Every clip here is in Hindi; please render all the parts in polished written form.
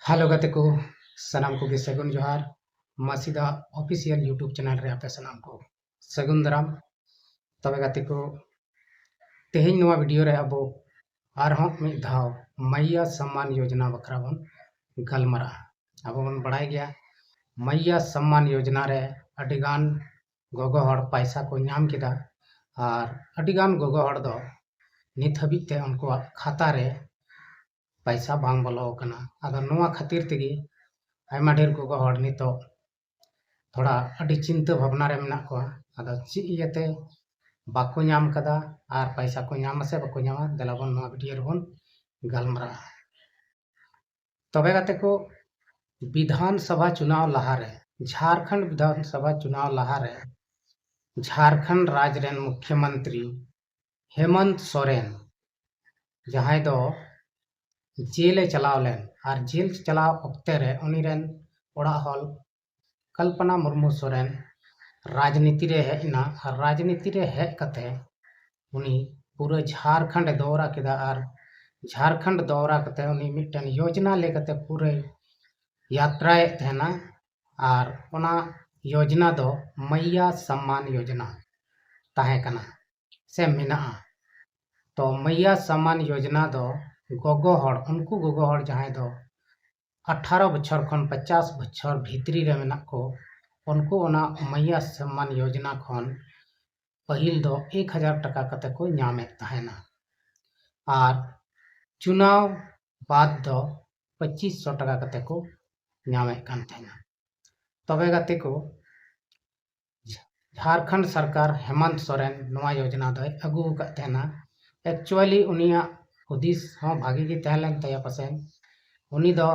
हेलो गाते को सनाम को सगुन जोहार मासीदा ऑफिशियल यूट्यूब चैनल रे आपे सनाम को सगुन दाराम तबे गाते को तेहेñ नोआ वीडियो रे अबो आरहों मिद धाव मैया सम्मान योजना बखरा बन गलमरा अबो बन बड़ाई गया मैया सम्मान योजना रे अडिगान गोगो हड़ पैसा को नाम किदा और अडिगान गोगो हड़ दो नित हबी ते उनको खाता रे पैसा बांग बोलो कना अदो नोआ खातिर तेगी आयमा ढेर गोगो हड़ नितो थोड़ा अड़ी चिंता भावना रे मेना को अदो ची इयते बाको नाम कदा और पैसा को नाम से बाको नामा देलाबन नोआ वीडियो रे बन गलमरा तबे गाते को विधानसभा चुनाव लहारे झारखंड विधानसभा चुनाव लहारे झारखंड राज्य रेन मुख्यमंत्री हेमंत सोरेन जहां दो जेल चलाव लेन और जेल चलाव अक्ते रे उनी रेन ओड़ा हल कल्पना मुर्मू सोरेन राजनीति रे हेना और राजनीति रे हेज कते उनी पूरा झारखंड दौरा किदा और झारखंड दौरा कते उनी मिटन योजना लेकते पूरे यात्राए थेना और ओना योजना दो मैया सम्मान योजना ताहे कना से मिना तो मैया सम्मान योजना दो गोगो हड़ उनको गोगो हड़ जहां दो 18 बछर खन 50 बछर भीतरी रे मेना को उनको ओना मैया सम्मान योजना खन पहिल दो 1000 टका कते को नामे ताहेना और चुनाव बाद दो 2500 टका कते को नामे कान थाना तबे गाते को झारखंड सरकार हेमंत सोरेन नवा योजना दो अगू का थाना एक्चुअली उनिया हुदिस हो भागी की तहलन तया पसेन उनी दो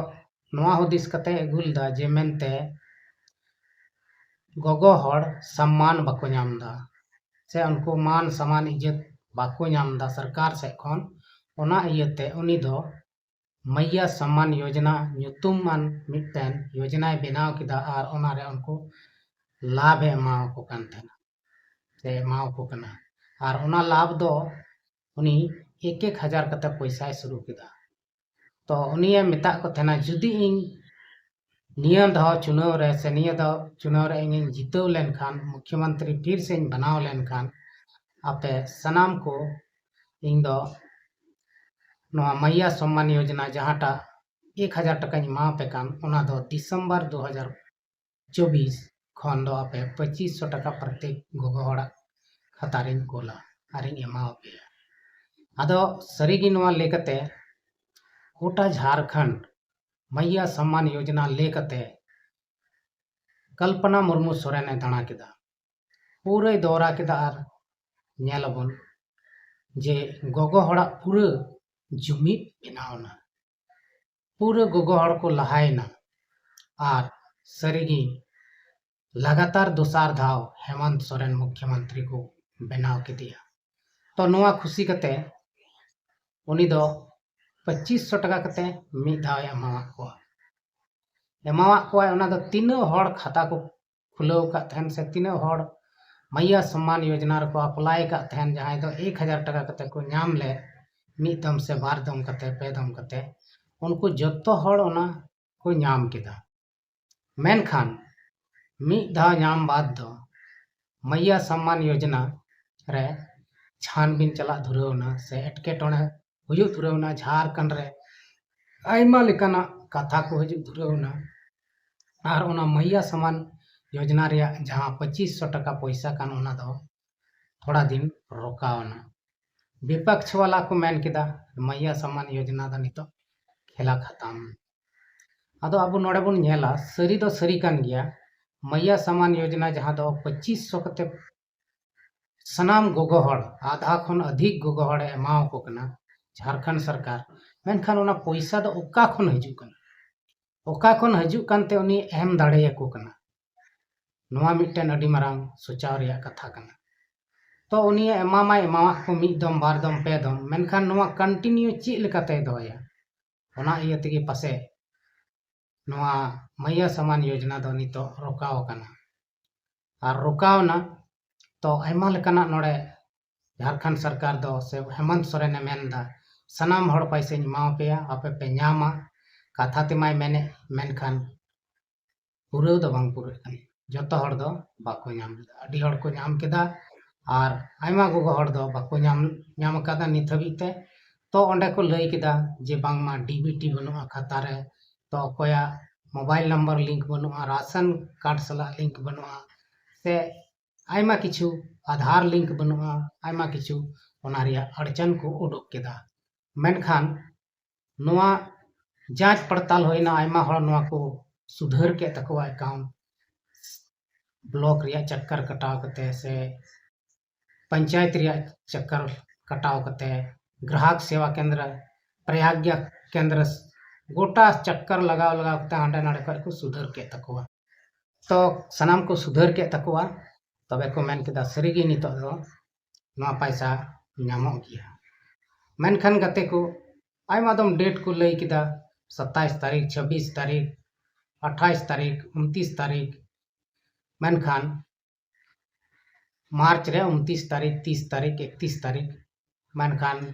नवा हुदिस कते अगुल दा जे मेनते गोगो हड़ सम्मान बाको नामदा से उनको मान सम्मान इज्जत बाको नामदा सरकार से खन ओना इयते उनी दो मैया सम्मान योजना ᱧᱩᱛᱩᱢᱟᱱ मिटन योजना बनाव किदा और ओना रे उनको लाभ एमाव को कान थाना से एमाव को कना और ओना लाभ दो उनी 1000 कते पैसा शुरू किदा तो उनी मिता को थाना जुदी इन नियम दो चुनाव रे से निय दो चुनाव रे इन जीतव लेन खान मुख्यमंत्री फिर से बनाव लेन खान आपे सनाम को इन दो नवा मैया सम्मान योजना जहाटा 1000 टका मा पे कान ओना दो दिसंबर 2024 खन दो आपे 2500 टका प्रत्येक गोगो हड़ा खाता रे कोला आरिन एमा पे आदो सरीगी नवा लेकते गोटा झारखंड मैया सम्मान योजना लेकते कल्पना मुर्मू सोरेन दाणा किदा पूरे दौरा किदा और नेलबन जे गोगो हड़ा पूरे जुमिद बनावना पूरे गोगो हड़ को लहायना और सरीगी लगातार दोसार धाव हेमंत सोरेन मुख्यमंत्री को बनाव के दिया तो नवा खुशी कते उनी दो 2500 टका कते मिद धाव एमावा को ओना दो तीनों हड़ खाता को खुलव का थेन से तीनों हड़ मैया सम्मान योजना रे को अप्लाई का थेन जहां दो 1000 टका कते को नाम ले मिद दम से बार दम कते पे दम कते उनको जत्तो हड़ ओना को नाम किदा मेनखान मिद धाव नाम बाद दो मैया सम्मान योजना रे छानबीन चला धुरवना से एटकेटोणे हुजु धुरवना झारखंड रे आयमा लेकाना कथा को हुजु धुरवना और ओना मैया सम्मान योजना रे जहां 2500 टका पैसा कान ओना दो थोड़ा दिन रोकावना विपक्ष वाला को मेन किदा मैया सम्मान योजना दा नितो खेला खत्म आदो अब नोडे बन नेला सरी दो सरी कान गया मैया सम्मान योजना जहां दो 2500 कते सनाम गोगो हड़ आधा खन अधिक गोगो हड़ एमाव को कना झारखंड सरकार मेनखान ओना पैसा दो ओका खन हजू कानते उनी एम दाड़े को कना नोआ मिटन अडी मारांग सोचाव रिया कथा कना तो उनी एमामा एमावा को मिद दम बार दम पे दम मेनखान नोआ कंटिन्यू ची लेकाते दोया ओना इया तेगे पासे नोआ मैया सम्मान योजना दो नितो रोकाव कना और रोकावना तो आयमा लेकाना नोडे झारखंड सरकार दो से हेमंत सोरेन मेनदा सनाम हड़ पैसे माव पेया आपे पे नामा कथा तेमाय मेने मेनखान पूरा दो बांग पूरा कन जतो हर दो बाको नाम अडी हर को नाम केदा और आयमा गोगो हर दो बाको नाम कादा नित हबीते तो ओंडे को लई केदा जे बांगमा डीबीटी बनुआ खाता रे तो कोया मोबाइल नंबर लिंक बनुआ राशन कार्ड सला लिंक बनुआ से आयमा किछु आधार लिंक बनुआ आयमा किछु ओना रिया अड़चन को उडुक केदा मेनखान नोआ जांच पड़ताल होइना आयमा हर नोआ को सुधार के तकवा अकाउंट ब्लॉक रिया चक्कर कटाव कते से पंचायत रिया चक्कर कटाव कते ग्राहक सेवा केंद्र प्रयाज्ञा केंद्र गोटा चक्कर लगाव लगाव कते हांडे नाडे खय को सुधार के तकवा तो सनाम को सुधार के तकवा तबे को मेन केदा सरीगी नितो दो नोआ पैसा नामो गिया मेनखान गते को आयमा दम डेट को लई केदा 27 तारीख 26 तारीख 28 तारीख 29 तारीख मेनखान मार्च रे 29 तारीख 30 तारीख 31 तारीख मेनखान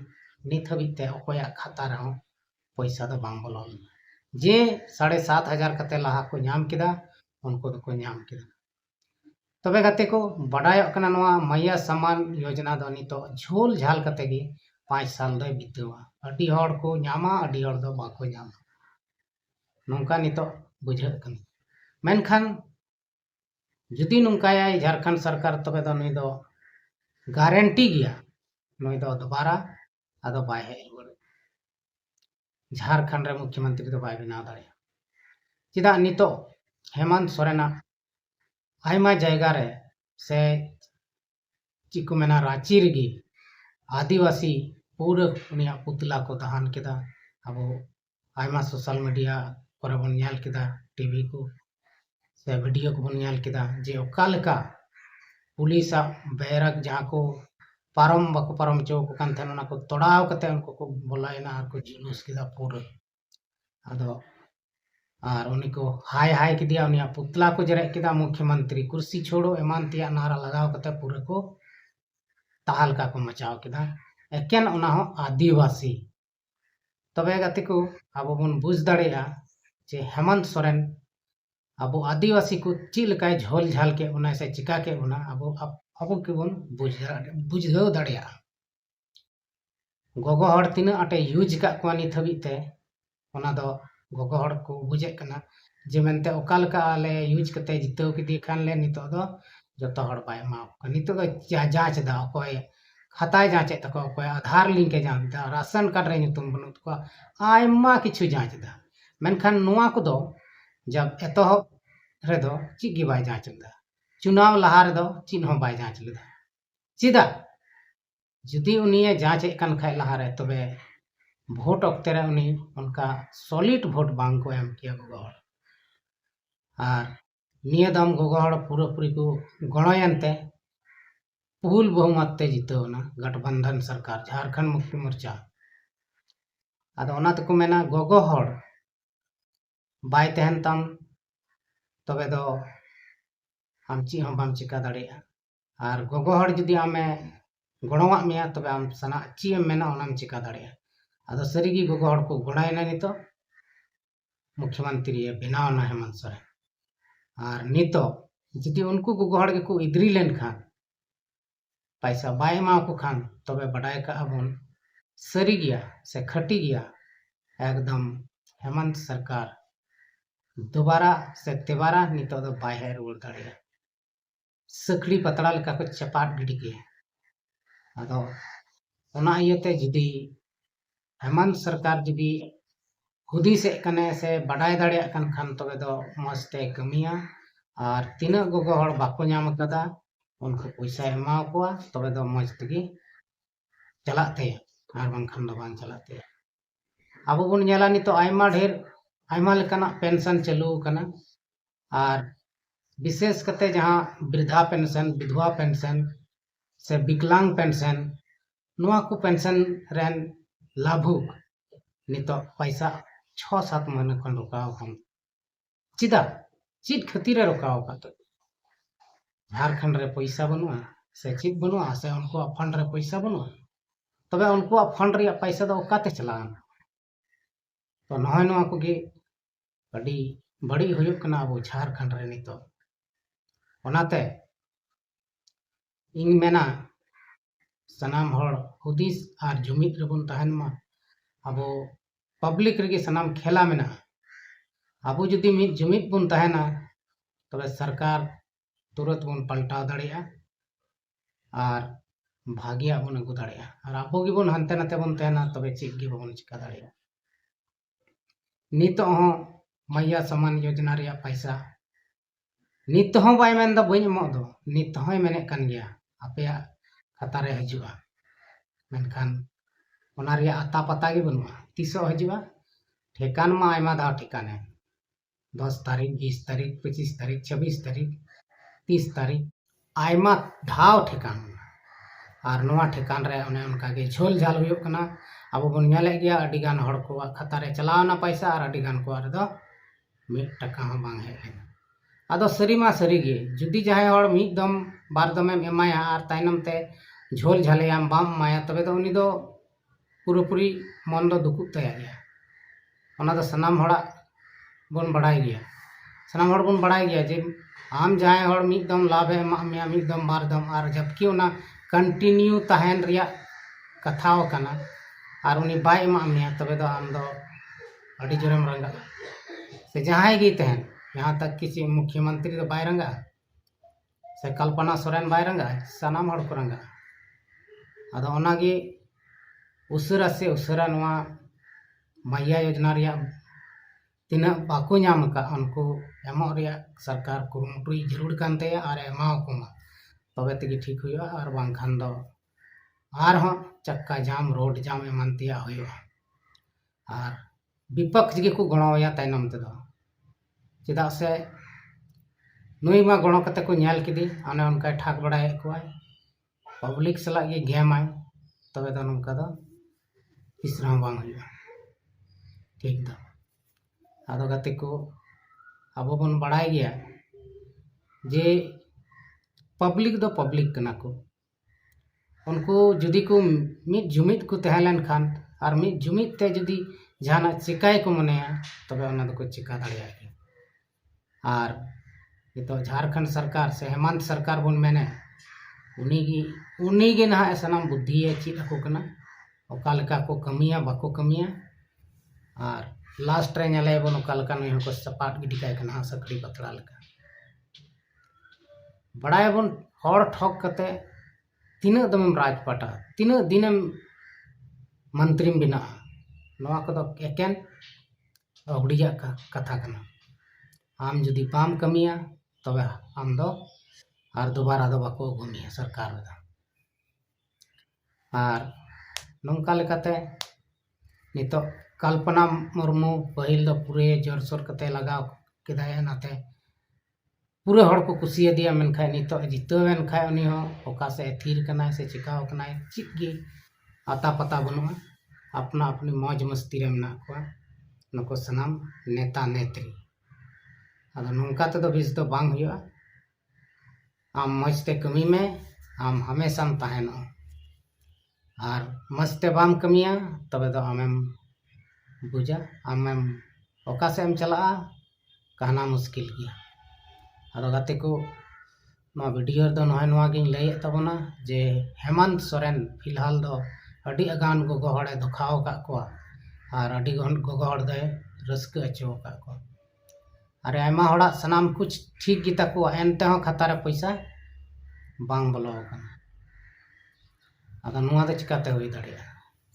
नित हबीते अकोया खाता रहो पैसा दो बांग बोलन जे 7,500 कते लहा को नाम केदा उनको दो को नाम केदा तबे गते को बडायो कना नोआ मैया सम्मान योजना दो नितो झोल झाल कते गे 5 साल दो बितवा अडी हड़ को नामा अडी हड़ दो बाको नाम नोंका नितो बुझाक कन मेनखान जुदी नुकाया झारखंड सरकार तबे दो नुई दो गारंटी गया नुई दो दोबारा आदो बाय हेज रुवाड़ झारखंड रे मुख्यमंत्री दो बाय बनाव दाड़िया चिदा नितो हेमंत सोरेना आयमा जायगा रे से चिको मेना रांची रेगी आदिवासी पूरा उनिया पुतला को दहन केदा अबो आयमा सोशल मीडिया पर बन ᱧᱮᱞ केदा टीवी को से वीडियो को बन ᱧᱮᱞ केदा जे ओकालका पुलिस बैरक जहाँ को पारम बको पारम चौक कान थे को तोड़ाव कते उनको को बोलायना और को जुलूस केदा पूरा आदो और उनी को हाय हाय केदिया उनिया पुतला को जरे केदा मुख्यमंत्री कुर्सी छोड़ो एमान तिया नारा लगाव कते पूरा को ताहलका को मचाव केदा एकेन ओना हो आदिवासी तबे गते को आबो बन बुझ दाड़ेया जे हेमंत सोरेन अब आदिवासी को चिलकाय झोल झाल के उना से चिका के उना अब के बन बुझाव दाड़िया गोगो हड़ तीना आटे यूज का को नित हबीते ओना दो गोगो हड़ को बुझे कना जे मेनते ओकालका ले यूज कते जितव के खान ले नितो दो जतो हड़ बाय मा नितो दो जांच दा कोय खाता जांचे तको कोय आधार लिंक के जांच दा राशन कार्ड रे नितुम बनुत को आयमा किछु जांच दा मेनखान नोआ को दो जब एतोहब रेदो चिगी बाय जांच लेदा चुनाव लहा रेदो चिन हो बाय जांच लेदा चिदा जुदी उनिये जांच कन खाय लहा रे तबे भोट अक्ते रे उनी उनका सॉलिड भोट बांग को एम किया गोगोहड़ और निये दम गोगोहड़ पूरा पूरी को गणयनते पुल बहुमत ते जितवना गठबंधन सरकार झारखंड मुक्ति मोर्चा आदो ओना तको मेना गोगोहड़ बाय तहन तम तबे दो आम ची हम बाम चिका दाड़िया और गोगो हड़ जुदी आमे गणवा मिया तबे आम सना ची मेना ओनाम चिका दाड़िया आदो सरीगी गोगो हड़ को गणायना नितो मुख्यमंत्री बनावना हेमंत सोरेन और नितो जुदी उनको गोगो हड़ के को इद्री लेन खान पैसा बाय मा को खान तबे बडाय का अबन सरी गया से खटी गया एकदम हेमंत सरकार दोबारा से तेबारा नितो दो बाय है रुवाड़ दाड़िया सकड़ी पतड़ा लेका को चपाट गिडी के आदो ओना इयते जुदी हेमंत सरकार जुदी हुदी से कने से बडाय दाड़िया कन खान तबे दो मस्ते कमिया और तीना गोगो हड़ बाको नाम कदा उनको पैसा एमाव कोआ तबे दो मज तगी चलाते और बांखान दो बांग चलाते आबो बन नेला नितो आयमा ढेर आयमा लेकाना पेंशन चालू कना और विशेष कते जहाँ वृद्धा पेंशन विधवा पेंशन से विकलांग पेंशन नोआ को पेंशन रेन लाभुक नितो पैसा 6-7 महीना खन रुकाव हम चिदा चिद खातिर रुकाव का तो झारखंड रे पैसा बनुआ से चिद बनुआ से उनको फंड रे पैसा बनुआ तबे उनको फंड रे पैसा दो ओकाते चलाना तो नॉय नोआ कोगे अड़ी बड़ी हुयुक कना अबो झारखंड रे नितो ओनाते इंग मेना सनाम हर हुदिस आर जुमिद रेबन तहन मा अबो पब्लिक रेगे सनाम खेला मेना अबो जुदी मिद जुमिद बन तहना तबे सरकार तुरंत बन पलटाव दाड़िया और भागिया बन अगू दाड़िया और अबो गे बन हंते नाते बन तहना तबे चेक गे बाबन चिका दाड़िया नितो हो मैया समान योजना रिया पैसा नित हो बाय मेन दा बइन एमो दो नित होय मेने कान गया आपया खाता रे हजुआ मेनखान ओना रिया आता पता गे बनुआ तीसो हजुआ ठेकान मा आयमा दा ठेकान है 10 तारीख 20 तारीख 25 तारीख 26 तारीख 30 तारीख आयमा ढाव ठेकान और नोआ ठेकान रे ओने उनका गे झोल झाल हुयुक कना अब बन नेले गया अडी गान हड़ को खाता रे चलावना पैसा और अडी गान को रे दो 1 टका हो बांग हेलेन आदो सरी मा सरी गे जुदी जहाय हड़ मिद दम बार दमेम एमाया और ताइनम ते झोल झालेयाम बाम माया तबे तो उनी दो पूरी मन दो दुकुत तया गया ओना दो सनाम हड़ा बन बढ़ाई गया सनाम हड़ बन बढ़ाई गया जे आम जहाय हड़ मिद दम लाभ एमा मिया मिद दम बार दम और जबकि ओना कंटिन्यू तहन रिया कथाओ कना और उनी बाय एमा मिया तबे दो आम दो अड़ी जोरेम रंगा से जहाय गे तहन यहाँ तक किसी मुख्यमंत्री तो बाय रंगा से कल्पना सोरेन बाय रंगा सनाम हड़ को रंगा आदो ओना गे उसरा से उसरा नोआ मैया योजना रिया तीना बाको नाम का उनको एमो रिया सरकार कुरुमुटुई जरूर कान तया और एमाओ कोमा तबे तेगे ठीक हुआ और बांखान दो आर हो चक्का जाम रोड जाम एमान तिया हुआ और विपक्ष गे को गणोया ताइनम ते दो चेदा से नुई मा गणो कते को नेल किदी अने उनका ठाक बड़ाय कोय पब्लिक सला गे गेमाय तबे दो नंका दो तीसरा बांग हुआ ठीक दो आदो गते को अब बन बढ़ाई गया जे पब्लिक दो पब्लिक कना को उनको जुदी को मिद जुमिद को तहलन खान और मिद जुमिद ते जुदी जहाना चिकाय को मनेया तबे ओना दो को चिका दाड़िया और ये तो झारखंड सरकार से हेमंत सरकार बन मेने उनी गे ना सनाम बुद्धि चीज को कना ओका लेका को कमिया बाको कमिया और लास्ट रे नेले बन ओका लेका नुई को सपाट गिडी काय कना सकड़ी पतड़ा लेका बड़ाय बन हड़ ठोक कते तीना दम राजपाटा तीना दिनम मंत्री बिना नोआ को दो एकेन अवड़िया का कथा कना आम जुदी पाम कमिया तबे आम दो और दोबारा दो बाको गुमिया सरकार दा और नोंका लेकाते नितो कल्पना मुर्मू पहिल दो पूरे जोरसोर कते लगाव केदाय नाते पूरे हड़ को कुसिया दिया मेनखा नितो जितवेन खा उनी हो ओका से थीर कनाय से चिकाव कनाय चिक गे आता पता बनुआ अपना अपनी मौज मस्ती रे मेना को नको सनाम नेता नेत्री अदो नोंका ते दो बिस दो बांग हुआ आम मजते कमी में आम हमेशा तहनो और मजते बाम कमिया तबे दो आमेम बुझा आमेम ओका से एम चला कहना मुश्किल गया अदो गाते को मा वीडियो दो नोय नोआ गिन लay तबना जे हेमंत सोरेन फिलहाल दो अडी अगान गोगो हड़े दुखाव का को और अडी गोगो हड़ दे रस्क अचो का को अरे आयमा हड़ा सनाम कुछ ठीक गिता को एनते हो खाता रे पैसा बांग बोलो कना अदा नुआ दे चिकाते हुई दाड़िया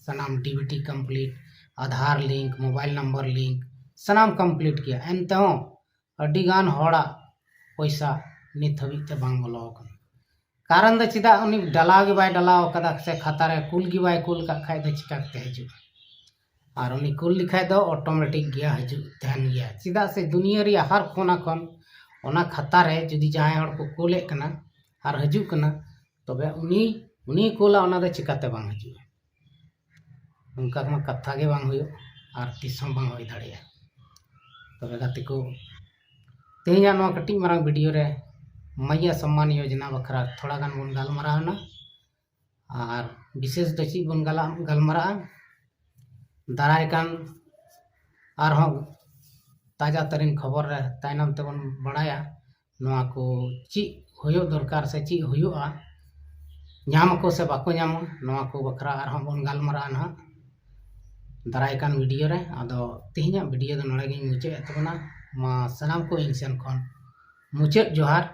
सनाम DBT complete Aadhaar link mobile number link सनाम कंप्लीट किया एनते हो अडी गान हड़ा पैसा नित हबी ते बांग बोलो कना कारण दे चिदा उनी डलाव गे बाय डलाव कदा से खाता रे कुल गे बाय कुल का खाय दे चिकाते हजु और उनी कुल लिखाय दो ऑटोमेटिक गया हजु तहन गया चिदा से दुनिया रे हर कोना खन ओना खाता रे जदी जहाय हड़ को कुले कना और हजु कना तबे उनी कुला ओना दे चिकाते बांग हजु उनका मा कथा गे बांग हुयो और तिसम बांग होई दाड़िया तबे गाते को तेहिया नो कटी मारंग वीडियो रे मैया सम्मान योजना बखरा थोड़ा गान बन गालमारावना और विशेष दो चीज बन गालमारा दाराय कान आरहों ताजा तरीन खबर रे तायनम तेबन बड़ाया नवा को ची होयो दरकार से ची होयोआ नाम को से बाको नाम नवा को बखरा आरहों बन गालमरा ना दारायकान वीडियो रे आदो तिहिना वीडियो दो नड़े गिन मुचे तबना मा सनाम को इंसान खन मुचे जोहार।